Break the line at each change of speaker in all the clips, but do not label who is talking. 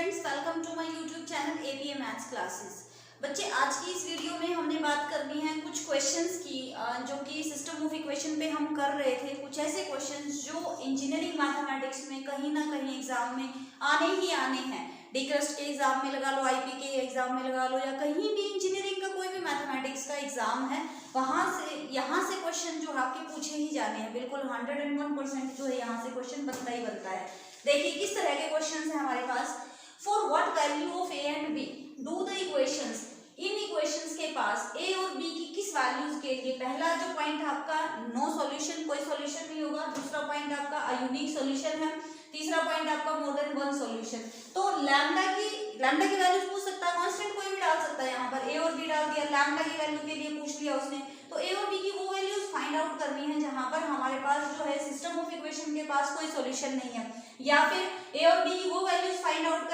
Friends, welcome to my YouTube channel APA maths classes. बच्चे, आज की इस वीडियो में हमने बात करनी है कुछ क्वेश्चंस की जो कि सिस्टम ऑफ इक्वेशन पे हम कर रहे थे। कुछ ऐसे क्वेश्चंस जो इंजीनियरिंग मैथमेटिक्स में कहीं ना कहीं एग्जाम में आने ही आने हैं। डीक्रस्ट के एग्जाम में लगा लो, आईपी के एग्जाम में लगा लो, या कहीं भी इंजीनियरिंग का कोई भी मैथमेटिक्स का एग्जाम है, वहां से यहाँ से क्वेश्चन जो आपके पूछे ही जाने हैं। बिल्कुल 101% जो है यहाँ से क्वेश्चन बनता ही बनता है। देखिए किस तरह के क्वेश्चन है हमारे पास। For what value of A and B do the equations. इन इक्वेशंस के पास ए और बी की किस वैल्यूज के लिए, पहला जो पॉइंट आपका नो सॉल्यूशन, कोई सॉल्यूशन नहीं होगा। दूसरा पॉइंट आपका यूनिक सॉल्यूशन है। तीसरा पॉइंट आपका मोर देन वन सॉल्यूशन। तो लैम्डा की वैल्यूज पूछ सकता है, कांस्टेंट कोई भी डाल सकता है। यहाँ पर ए और बी डाल दिया, लैम्डा की वैल्यू के लिए पूछ लिया उसने। तो ए और बी की वो वैल्यूज फाइंड आउट करनी है जहां पर हमारे पास जो है सिस्टम ऑफ इक्वेशन के पास कोई सॉल्यूशन नहीं है, या फिर ए और बी की वो वैल्यूज फाइंड आउट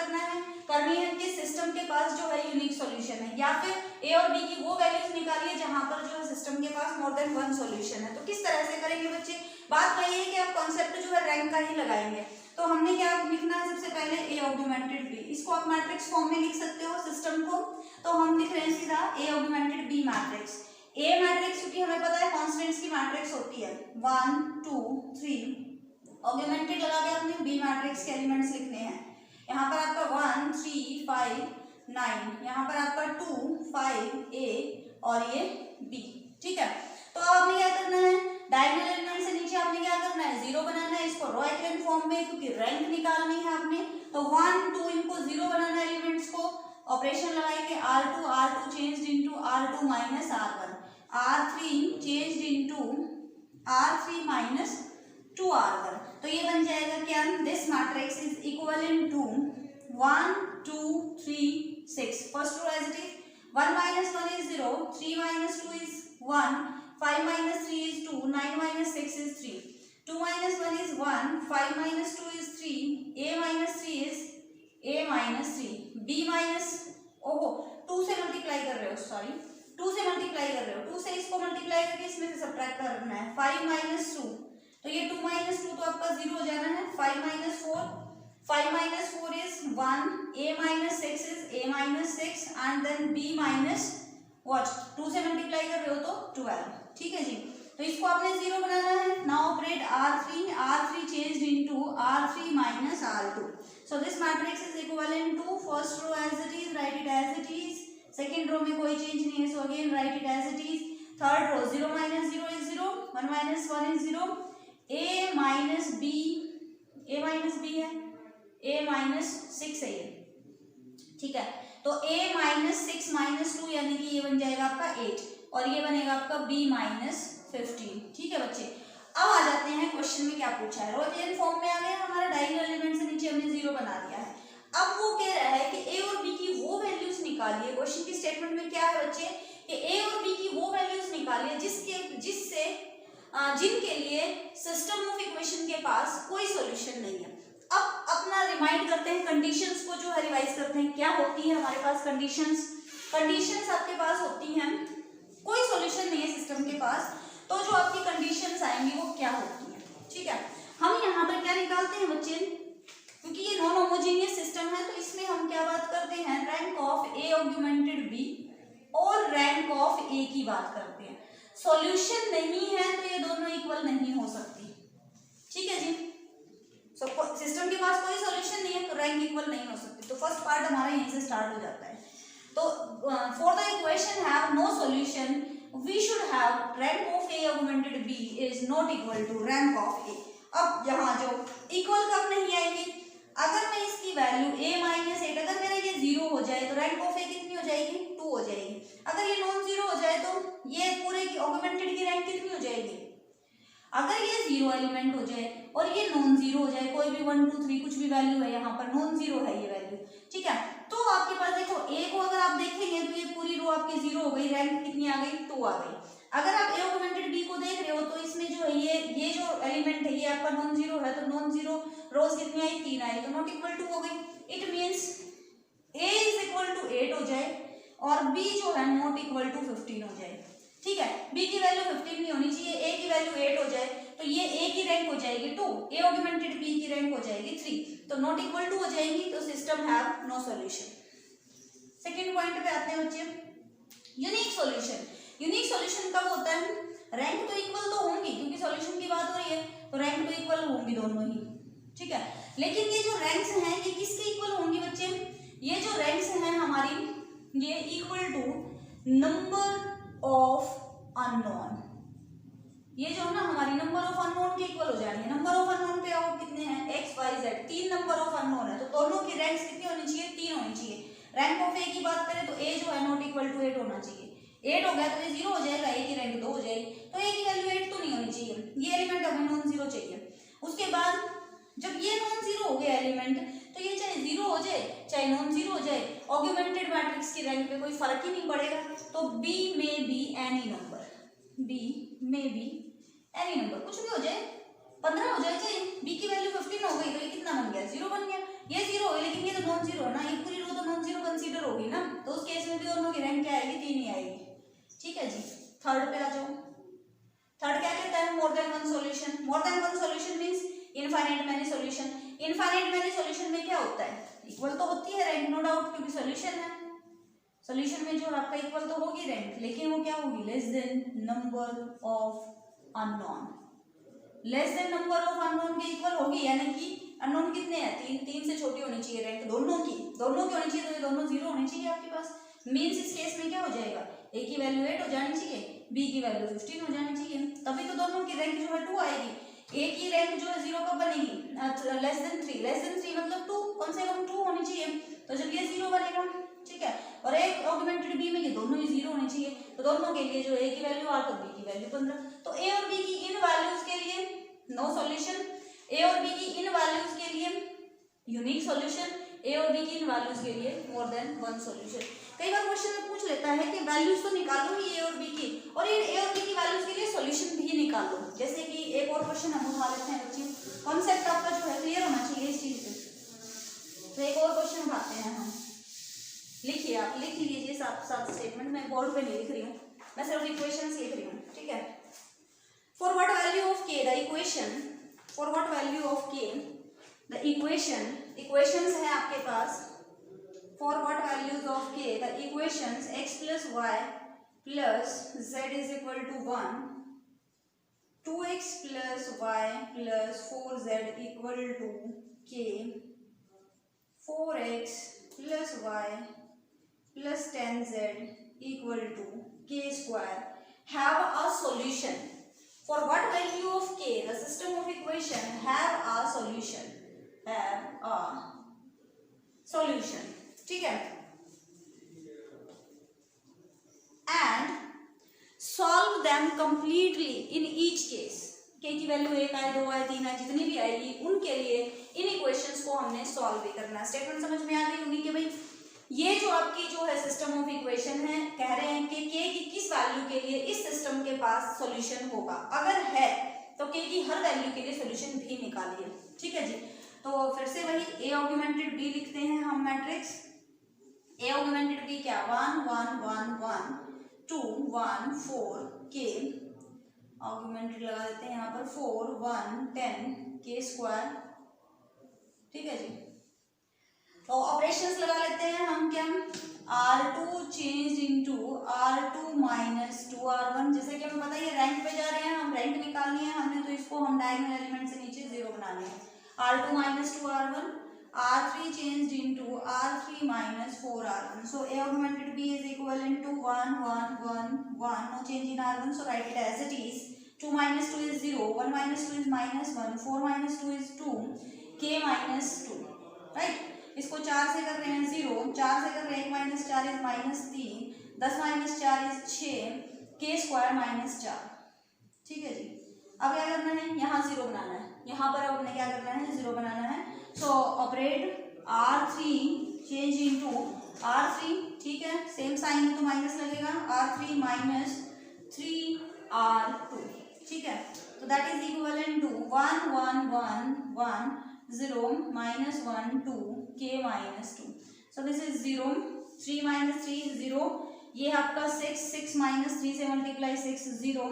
करनी है कि सिस्टम के पास जो है यूनिक सॉल्यूशन है, या फिर ए और बी की वो वैल्यूज निकालिए जहां पर जो है सिस्टम के पास मोर देन वन सॉल्यूशन है। तो किस तरह से करेंगे बच्चे? बात वही है कि आप कॉन्सेप्ट जो है रैंक का ही लगाएंगे। तो हमने क्या लिखना है? सबसे पहले ए ऑगमेंटेड बी। इसको आप मैट्रिक्स फॉर्म में लिख सकते हो सिस्टम को। तो हम लिख रहे हैं सीधा ए ऑगमेंटेड बी मैट्रिक्स। ए मैट्रिक्स क्योंकि हमें पता है कांस्टेंट्स की मैट्रिक्स होती है 1 2 3। ऑगमेंटेड लगा के हमने बी मैट्रिक्स के एलिमेंट्स लिखने हैं। यहाँ पर आपका 1 3 5 9, यहाँ पर आपका 2 5 ए और ये बी। ठीक है, तो अब आपने क्या करना है? डायगोनल एलिमेंट से नीचे आपने क्या करना है? जीरो बनाना है। इसको रो एक्लेन फॉर्म में, क्योंकि रैंक निकालनी है आपने। तो 1 2 इनको जीरो बनाना है एलिमेंट्स को। ऑपरेशन लगाएंगे R2 changed into R2 minus R1, R3 changed into R3 minus 2R1। तो ये बन जाएगा क्या? This matrix is equivalent to 1 2 3 6। First row as it is 1 minus 1 is 0, 3 minus 2 is 1, 5 minus 3 is 2, 9 minus 6 is 3, 2 minus 1 is 1, 5 minus 2 is 3, a minus 3 is a minus 3, b minus, ओहो 2 से multiply कर रहे हो, सॉरी 2 से multiply कर रहे हो, 2 से इसको मल्टीप्लाई करके इसमें से सब्ट्रैक्ट करना है। 5 minus 2, तो ये 2 minus 2 तो आपका 0 हो जाना है। 5 minus 4, 5 minus 4 is 1, a minus 6 is a minus 6, and then b minus what? 2 से मल्टीप्लाई कर रहे हो तो 12। ठीक है जी, तो इसको आपने 0 बनाना है। Now operate R3 changed into R3 minus R2. So this matrix is equivalent to first row as it is, write it as it is. Second row में कोई चेंज नहीं है, so again write it as it is. Third row 0 minus 0 is 0, 1 minus 1 is 0, a minus b है, a minus 6 है ये। ठीक है, तो a minus 6 minus 2 यानी कि ये बन जाएगा आपका 8, और ये बनेगा आपका b minus 15। ठीक है बच्चे, अब आ जाते हैं क्वेश्चन में क्या पूछा है। रोटेशन फॉर्म में आ गया हमारा, डायगोनल एलिमेंट से नीचे हमने 0 बना दिया है। अब वो कह रहा है कि a और b की वो वैल्यूज निकालिए। क्वेश्चन की स्टेटमेंट में क्या है बच्चे कि a और b की वो वैल्यूज निकालिए जिनके लिए सिस्टम ऑफ इक्वेशन के पास कोई सॉल्यूशन नहीं है। अब अपना रिमाइंड करते हैं, कंडीशंस को जो है रिवाइज करते हैं। क्या होती है हमारे पास कंडीशंस आपके पास होती हैं, कोई सॉल्यूशन नहीं है सिस्टम के पास, तो जो आपकी कंडीशंस आएंगी वो क्या होती हैं। ठीक है, हम यहाँ पर क्या निकालते हैं बच्चे? क्योंकि ये नॉन होमोजेनियस सिस्टम है, तो इसमें हम क्या बात करते हैं? Rank of A augmented B और रैंक ऑफ ए की बात करते हैं। सॉल्यूशन नहीं है तो ये दोनों इक्वल नहीं हो सकती। ठीक है जी, सिस्टम के पास कोई सॉल्यूशन नहीं है तो रैंक इक्वल नहीं हो सकती। तो फर्स्ट पार्ट हमारा यहीं से स्टार्ट हो जाता है। तो for the equation have no solution we should have rank of A augmented B is not equal to rank of A. अब यहाँ जो इक्वल कब नहीं आएंगे? अगर मैं इसकी वैल्यू a माइनस 8, अगर मेरा ये 0 हो जाए तो रैंक ऑफ ए कितनी हो जाएगी? 2 हो जाएगी। अगर ये नॉन जीरो हो जाए तो ये पूरे ऑगमेंटेड की रैंक कितनी हो जाएगी? अगर ये 0 एलिमेंट हो जाए और ये नॉन जीरो हो जाए, कोई भी 1 2 3 कुछ भी वैल्यू है, यहाँ पर नॉन जीरो है ये वैल्यू। ठीक है, तो आपके पास देखो a को अगर आप देखेंगे तो ये पूरी रो आपकी 0 हो गई, रैंक कितनी आ गई? 2 आ गई। अगर आप ए ऑगमेंटेड बी को देख रहे हो तो इसमें जो है ये जो एलिमेंट है ये आपका नॉन जीरो है, तो नॉन जीरो रोज कितनी आई? 3 आई, तो नॉट इक्वल टू हो गई। It means a is equal to 8 हो जाए और b जो है नॉट इक्वल टू 15 हो जाए। ठीक है, b की वैल्यू 15 नहीं होनी चाहिए, a की वैल्यू 8 हो जाए तो ये ए की रैंक हो जाएगी 2, ए ऑगमेंटेड बी की रैंक हो जाएगी 3, तो नॉट इक्वल टू हो जाएगी, तो system have no solution. Second point पे आते हैं बच्चे, यूनिक सॉल्यूशन। यूनिक सॉल्यूशन कब होता है, रैंक तो इक्वल तो होंगी क्योंकि सॉल्यूशन की बात हो रही है, तो रैंक तो इक्वल होंगी दोनों ही, ठीक है। लेकिन ये जो रैंक्स हैं ये किसके इक्वल होंगी बच्चे, ये जो रैंक्स हैं हमारी, ये equal to number of unknown, ये जो है ना हमारी नंबर ऑफ अननोन के इक्वल हो जाएंगे। नंबर ऑफ अननोन पे आओ कितने हैं, X Y Z, 3 number of unknown है, तो दोनों की रैंक्स कितनी होनी चाहिए, 3 होनी चाहिए। रैंक ऑफ ए की बात करें तो ए जो है नॉट इक्वल टू 8 होना चाहिए, 8 हो गया तो ये 0 हो जाएगा, ए की रैंक 2 हो जाएगी, तो ए की वैल्यू 8 तो नहीं होनी चाहिए, ये एलिमेंट हमें नॉन जीरो चाहिए। उसके बाद जब ये नॉन जीरो हो गया एलिमेंट, तो ये चाहे 0 हो जाए चाहे नॉन जीरो हो जाए, ऑगमेंटेड मैट्रिक्स की रैंक पे कोई फर्क ही नहीं पड़ेगा, तो बी में बी एनी नंबर, बी में बी एनी नंबर, कुछ भी हो जाए, 15 हो जाए चाहे, बी की वैल्यू 15 हो गई तो ये कितना बन गया, 0 बन गया। ये 0 हो गया लेकिन ये तो नॉन जीरो है ना, ये पूरी रो तो नॉन जीरो कंसीडर होगी ना, तो उस केस में भी दोनों की रैंक क्या आएगी, 3 ही आएगी, ठीक है जी। थर्ड पे आ जाओ, थर्ड क्या कहता है, more than one solution. More than one solution means infinite many solution. Infinite many solution में क्या होता है, इक्वल तो होती है रैंक नो डाउट, क्योंकि सॉल्यूशन है, सॉल्यूशन में जो आपका इक्वल तो होगी रैंक, लेकिन वो क्या होगी, less than number of unknown, less than number of unknown के इक्वल होगी, यानी कि अननोन कितने हैं, 3 से छोटी होनी चाहिए रैंक दोनों की होनी चाहिए, तो ये दोनों 0 होने चाहिए आपके पास। मींस इस केस में क्या हो जाएगा, ए की वैल्यू 8 हो जानी चाहिए, बी की वैल्यू 15 हो जानी चाहिए, तभी तो दोनों की रैंक जो है 2 आएगी। ए की रैंक जो है 0 कब बनेगी, लेस देन 3, लेस देन 3 मतलब 2, कम से कम 2 होनी चाहिए, तो जब ये 0 बनेगा, ठीक है। और एक ऑगमेंटेड बी में ये दोनों ही 0 होने चाहिए, तो दोनों के लिए जो ए की वैल्यू 8 और बी की वैल्यू 15, तो ए और बी की इन वैल्यूज के लिए नो सॉल्यूशन, ए और बी की इन वैल्यूज के लिए यूनिक सॉल्यूशन, ए और बी की इन वैल्यूज के लिए मोर देन वन सॉल्यूशन। कई बार क्वेश्चन में पूछ लेता है कि वैल्यूज तो निकालो ही ए और बी की, और इन ए और बी की वैल्यूज के लिए सॉल्यूशन भी निकालो। जैसे कि एक और क्वेश्चन हम उठा लेते हैं बच्चे, कॉन्सेप्ट आपका जो है क्लियर होना चाहिए इस चीज पे। तो एक और क्वेश्चन उठाते हैं हम, लिखिए, आप लिख लीजिए साथ साथ स्टेटमेंट, मैं बोर्ड पे नहीं लिख रही हूँ, मैं सिर्फ इक्वेशंस लिख रही हूँ, ठीक है। फॉर व्हाट वैल्यू ऑफ के the equation, for what value of के द इक्वेशन, इक्वेशंस है आपके पास, for what values of k the equations x plus y plus z is equal to 1, 2x plus y plus 4z equal to k, 4x plus y plus 10z equal to k square have a solution. For what value of k the system of equation have a solution, have a solution, ठीक है। And solve them completely in each case, के की value 1 आए, 2 आए, 3 आए, जितनी भी आएगी उनके लिए इन इक्वेशंस को हमने सॉल्व भी करना है। स्टेटमेंट समझ में आ गई होगी कि भाई ये जो आपकी जो है सिस्टम ऑफ इक्वेशन है, कह रहे हैं कि के की किस वैल्यू के लिए इस सिस्टम के पास सॉल्यूशन होगा, अगर है तो के की हर वैल्यू के लिए सॉल्यूशन भी निकालिए, ठीक है जी। तो फिर से वही ए ऑगमेंटेड बी लिखते हैं हम मैट्रिक्स, ए ऑगमेंटेड बी क्या, 1 1 1 1 2 1 4 के, ऑगमेंटेड लगा देते हैं यहाँ पर 4 1 10 के स्क्वायर, ठीक है जी। तो ऑपरेशंस लगा लेते हैं हम, क्या, R2 change into R2 minus 2R1, जैसे कि हमें पता है रैंक पे जा रहे हैं, हम रैंक निकालनी है हमने, तो इसको हम डायगोनल एलिमेंट से नीचे 0 बनाने हैं। R2 minus 2R1, R3 changed into R3 minus 4R1. So A augmented B is equivalent to 1 1 1 1. No change in R1, so write it as it is. 2 minus 2 is 0. 1 minus 2 is minus 1. 4 minus 2 is 2. K minus 2. Right? इसको 4 से कर रहे हैं 0. 4 से कर रहे हैं 1 minus 4 is minus 3. 10 minus 4 is 6. K square minus 4. ठीक है जी। अब क्या करना है, यहाँ 0 बनाना है, यहाँ पर अब हमने क्या करना है, 0 बनाना है। सो operate R3 change into R3, ठीक है, सेम साइन में तो माइनस लगेगा, R3 माइनस 3R2, ठीक है। तो that is equivalent to 1 1 1 1 0 minus 1 2 K minus 2. So this is 0, 3 minus 3 0, ये आपका 6 6 minus 3 से मल्टीप्लाई 6 0,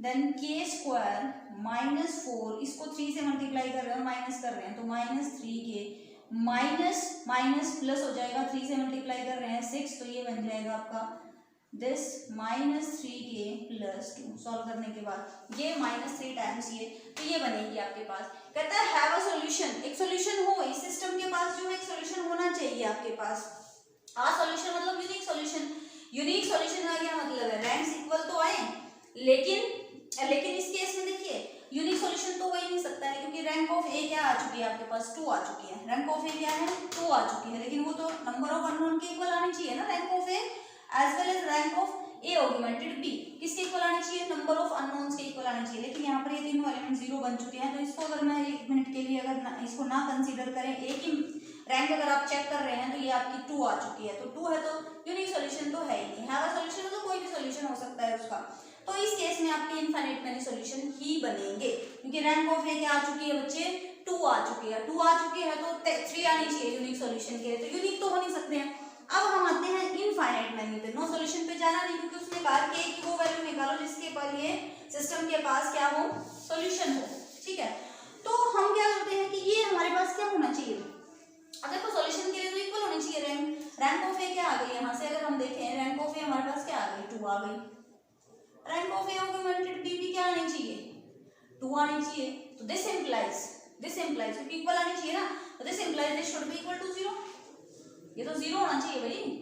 देन के स्क्वायर माइनस 4, इसको 3 से मल्टीप्लाई कर रहे हैं, माइनस कर रहे हैं तो minus 3k minus minus plus हो जाएगा, 3 से मल्टीप्लाई कर रहे हैं 6, तो ये बन जाएगा आपका this minus 3k plus 2। Solve करने के बाद ये माइनस 3 टाइम्स ये, तो ये बनेगी आपके पास। कहता है हैव अ सॉल्यूशन, एक सॉल्यूशन हो, इस सिस्टम के पास जो है एक सॉल्यूशन होना चाहिए आपके पास। सॉल्यूशन मतलब यूनिक सॉल्यूशन। यूनिक सॉल्यूशन का क्या मतलब है, रैंक्स इक्वल तो आए, लेकिन इस केस में देखिए यूनिक सॉल्यूशन तो हो ही नहीं सकता है, क्योंकि रैंक ऑफ ए क्या आ चुकी है आपके पास, 2 आ चुकी है। रैंक ऑफ ए क्या है, 2 आ चुकी है, लेकिन वो तो नंबर ऑफ अननोन के इक्वल आनी चाहिए ना, rank of A as well as rank of A augmented B, किसके इक्वल आनी चाहिए, नंबर ऑफ अननोन्स के इक्वल आनी चाहिए। लेकिन यहाँ पर ये तीनों एलिमेंट 0 बन चुके हैं, तो इसको अगर मैं 1 मिनट के लिए अगर इसको ना कंसीडर करें, एक ही रैंक अगर आप चेक कर रहे हैं तो ये आपकी 2 आ चुकी है, तो 2 है तो यूनिक सॉल्यूशन तो है ही नहीं। हैव अ सॉल्यूशन मतलब कोई भी सॉल्यूशन हो सकता है उसका, तो इस केस में आपके इनफाइनाइट मैनी सॉल्यूशन ही बनेंगे, क्योंकि रैंक ऑफ ए क्या आ चुकी है बच्चे, 2 आ चुकी है। 2 आ चुकी है तो 3 आनी चाहिए यूनिक सॉल्यूशन के लिए, तो यूनिक तो हो नहीं सकते हैं। अब हम आते हैं इनफाइनाइट मैनी पे, नो सॉल्यूशन पे जाना नहीं, क्योंकि उसने कहा कि एक वो वैल्यू निकालो जिसके पर ये सिस्टम के पास क्या हो, सॉल्यूशन हो, ठीक है। तो हम क्या करते हैं कि ये हमारे पास क्या होना चाहिए, अगर तो सॉल्यूशन के लिए तो इक्वल होनी चाहिए रैंक ऑफ ए क्या आ गई, यहाँ से अगर हम देखें रैंक ऑफ ए हमारे पास क्या आ गई, 2 आ गई। Rank of A augmented B भी क्या आनी चाहिए, 2 आनी चाहिए, तो दिस इंप्लाइज क्योंकि इक्वल आनी चाहिए ना, तो this implies this should be equal to 0, ये तो 0 होना चाहिए भाई,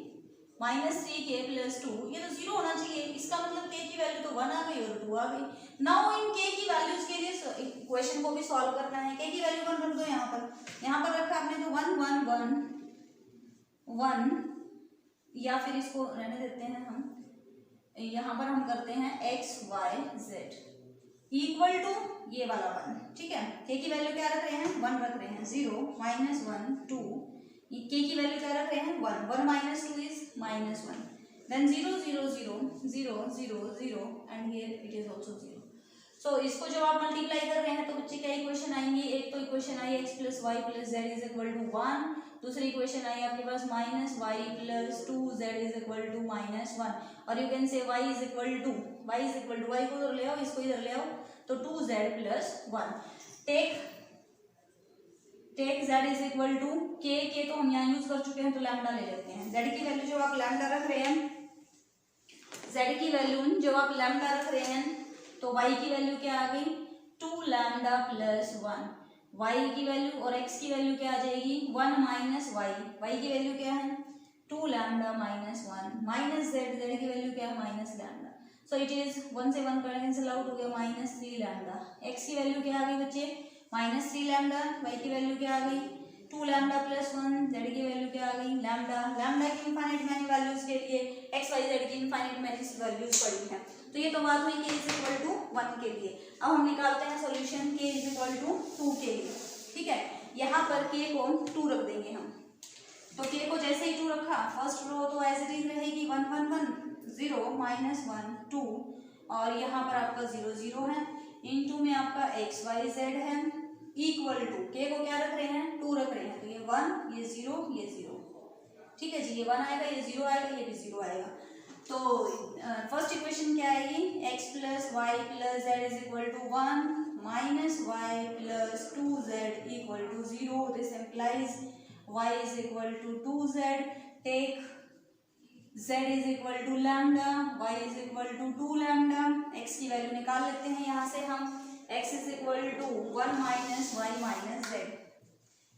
माइनस 3k प्लस 2, ये तो 0 होना चाहिए। इसका मतलब k की वैल्यू तो 1 आ गई और 2 आ गई। नाउ इन k की वैल्यूज के लिए इक्वेशन को भी सॉल्व करना है, k की वैल्यू 1 रख दो, यहाँ पर रखा आपने तो 1 1 1 1, या फिर इसको रहने देते हैं हम, यहाँ पर हम करते हैं x y z equal to ये वाला 1, ठीक है। k की वैल्यू क्या रख रहे हैं, 1 रख रहे हैं, 0 माइनस 1 2, k की वैल्यू क्या रख रहे हैं, 1 1 minus 2 is minus 1, then 0 0 0 0 0 0 and here it is also 0। So इसको जब आप मल्टीप्लाई कर रहे हैं तो बच्चे क्या इक्वेशन आएंगी, एक तो इक्वेशन आई x plus Y plus Z is equal to 1, दूसरी इक्वेशन आई आपके पास minus Y plus 2 Z is equal to minus 1, और you can say y is equal to Y को इधर ले आओ, इसको इधर ले आओ, तो 2z plus 1, take z is equal to k तो हम यहाँ यूज कर चुके हैं तो लैम्डा ले लेते हैं। z की वैल्यू जब आप लैम्डा रख रहे हैं, z की वैल्यू जब आप लैम्डा रख रहे हैं तो y की वैल्यू क्या आ गई, 2 लैम्डा प्लस 1, y की वैल्यू और x की वैल्यू क्या आ जाएगी, 1 माइनस y की वैल्यू क्या है, 2 लैम्डा माइनस 1 माइनस z की वैल्यू क्या है, minus lambda, so it is 1 से 1 कैंसिल आउट हो गया, माइनस 3 लैम्डा। x की वैल्यू क्या आ गई बच्चे, माइनस 3 लैम्डा, y की वैल्यू क्या आ गई, 2 लैम्डा प्लस 1, z की वैल्यू क्या आ गई, लैम्डा की इनफाइनाइट मैनी वैल्यूज के लिए x y z की इनफाइनाइट मैनी वैल्यूज पड़ी हैं, तो ये तो बात हुई k इज इक्वल टू 1 के लिए। अब हम निकालते हैं solution k is equal to 2 के लिए, ठीक है। यहाँ पर k को 2 रख देंगे हम, तो k को जैसे ही 2 रखा, फर्स्ट रो तो एज इट इज रहेगी 1 1 1 0 माइनस 1 2, और यहाँ पर आपका 0 0 है, इनटू में आपका x y z है, इक्वल टू k को क्या रख रहे हैं, 2 रख रहे हैं, तो ये 1 ये 0 ये 0, ठीक है जी, ये 1 आएगा, ये 0 आएगा, ये भी 0 आएगा। तो फर्स्ट इक्वेशन क्या आएगी, x plus Y plus Z is equal to 1 minus Y plus 2z equal to 0, this implies y is equal to 2z, take z is equal to lambda, y is equal to 2 lambda, x की value निकाल लेते हैं यहाँ से हम, x is equal to 1 minus Y minus Z,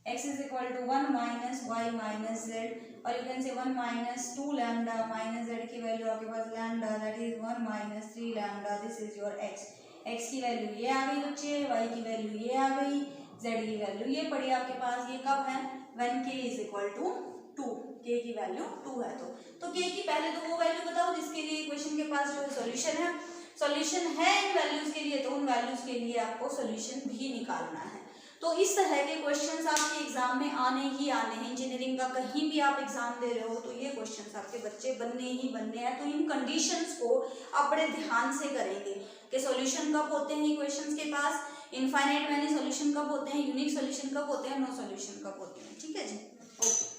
x is equal to 1 minus Y minus Z, और you can say 1 minus 2 lambda minus Z की value आपके पास lambda, that is 1 minus 3 lambda, this is your x की value ये आ गई बच्चे, y की वैल्यू ये आ गई, z की वैल्यू ये पड़ी आपके पास, ये कब है, when k is equal to 2, k की वैल्यू 2 है, तो k की पहले तो वो वैल्यू बताओ जिसके लिए इक्वेशन के पास जो है सॉल्यूशन है इन वैल्यूज के लिए, तो उन वैल्यूज के लिए आपको सॉल्यूशन भी निकालना है। तो इस तरह के क्वेश्चंस आपके एग्जाम में आने ही आने हैं, इंजीनियरिंग का कहीं भी आप एग्जाम दे रहे हो तो ये क्वेश्चंस आपके बच्चे बनने ही बनने हैं। तो इन कंडीशंस को आप बड़े ध्यान से करेंगे कि सॉल्यूशन कब होते हैं इक्वेशंस के पास, इनफाइनाइट मैनी सॉल्यूशन कब होते हैं, यूनिक सॉल्यूशन कब होते हैं, नो सॉल्यूशन कब होते हैं, ठीक है जी, ओके।